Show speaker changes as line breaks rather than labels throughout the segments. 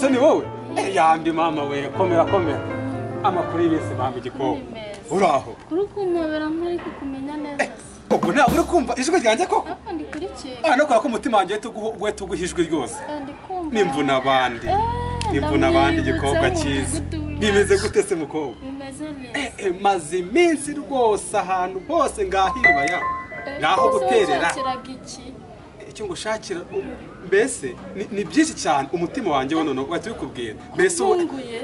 Mutoni wowe yambi mama we komera amakuru y'ibese mama igikoko uraho
urukumobera muri kumenya neza
ubwo ntabwo uri kumva ijwi ryanjye koko
ndi kuri cye
no kwa ko umutima wanjye tuguhijwe ryose nimvuna abandi igikobwa cyiza bimeze gute se mukobwa
bimeze neza
maze iminsi rwose ahantu hose ngahibaya naho guterera icyo ngushakira mbese ni byinshi cyane umutima wanjye wono wahita ubikubwira mbese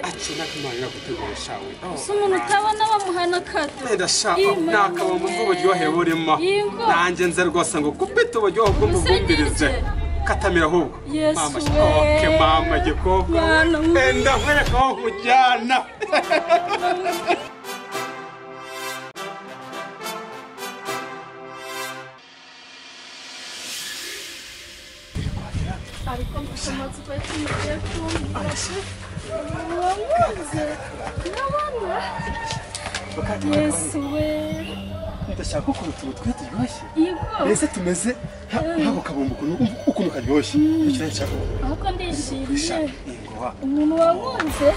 akina kumanya gutegura shawe
umuntu utabona bamuhana kato
ndashaka nakaba mu buryohe burimo nanjye nze rwose ngo kupita uburyohe bwo mugumbirize katamira ahubwo mama oke mama gikobwa enda nkwereka aho nkujyana
ariko mfite kwa kimwe cy'umuntu wamuze nabana Yesu we
ndashaka ko turyoshye mbese tumeze nk'ako kabumbu ukuntu karyoshye icyo nshaka
ahubwo ndishimye umuntu wamuze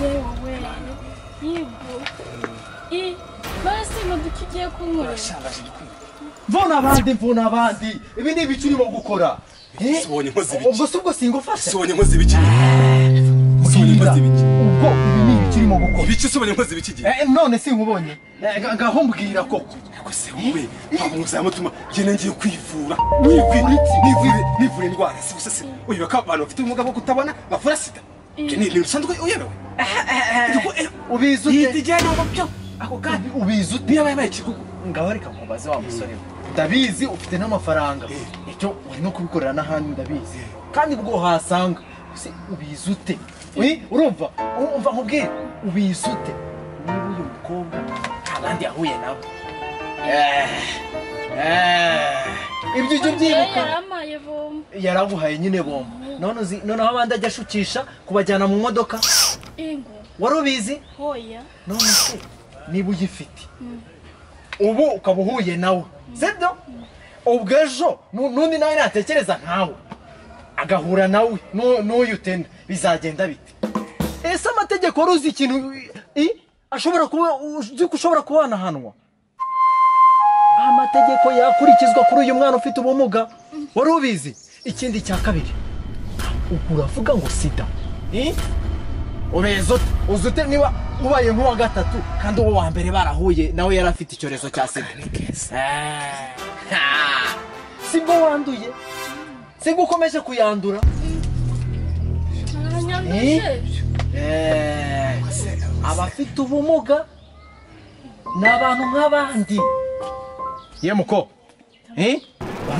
yewe yibu basi mudukigiye kunkoresha
Mvuna abandi ibi ni ibiki urimo gukora
Sibonye nkoze ibiki
ubwo singufasha
Sibonye nkoze ibiki
ubwo ibi ni ibiki urimo gukora
ibiki sibonye nkoze ibiki gihe
none sinkubonye ngaho mbwira koko
se wowe ntabwo muzamutuma gene ngiye kwivura nivure indwara se uyu ka abantu bafite ubumuga bwo kutabona bavura sida ni usanzwe uyebewe
ubizi ute
yitijyana ngo byo ako kandi
ubizi ute
niba yabaye ikigugu
ngaho reka nkubaze wa musore ndabizi ufite n'amafaranga icyo uri no kubikorera n'ahandi ndabizi kandi ubwo hasanga ubizi ute urumva nkubwire ubizi ute niba uyu mukobwa abandi yahuye nabo ibyo byibuka yaraguhaye nyine bomba noneho abandi ajya ashukisha kubajyana mu modoka wari ubizi none se niba uyifite ubu ukaba uhuye nawe sibyo ubwo ejo n'undi nawe natekereza nkawe agahura nawe n'uyu utenda bizagenda bite ese amategeko wari uzi ikintu ashobora kuba uzi ko ushobora kubanahanwa amategeko yakurikizwa kuri uyu mwana ufite ubumuga wari ubizi ikindi cya kabiri uravuga ngo sida urezo uzute niba ubaye nk'uwa gatatu kandi uwo wa mbere barahuye nawe yari afite icyorezo cya sida sibwo wanduye sibwo ukomeje kuyandura abafite ubumuga ni abantu nk'abandi yemuko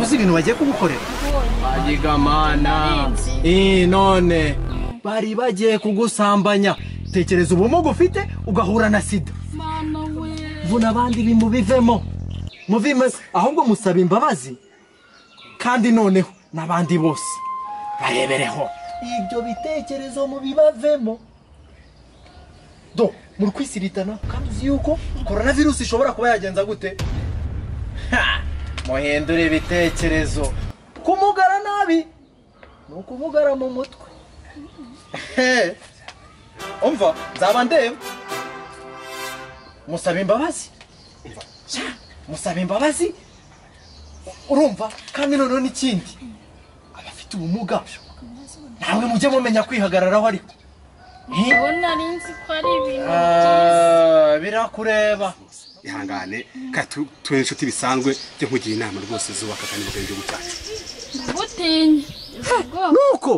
uzi ibintu bagiye kugukorera ayigamana none bari bagiye kugusambanya tekereza ubumuga ufite ugahura na sida vuna abandi bimubivemo ahubwo musaba imbabazi kandi noneho n'abandi bose barebereho ibyo bitekerezo mubibavemo muri kwisiritana kandi uzi yuko coronavirus ishobora kuba yagenza gute muhindure ibitekerezo kumugara nabi ni ukumugara mu mutwe umva nzaba ndeba musaba imbabazi urumva kandi noneho n'ikindi abafite ubumuga ntabwo mujye mumenya kwihagararaho ariko
nari nzi ko ari ibintu byiza
birakureba
ihangane kandi tube inshuti bisanzwe byo kugira inama rwose zubaka kandi mu gihugu cyacu
gutinya
nuko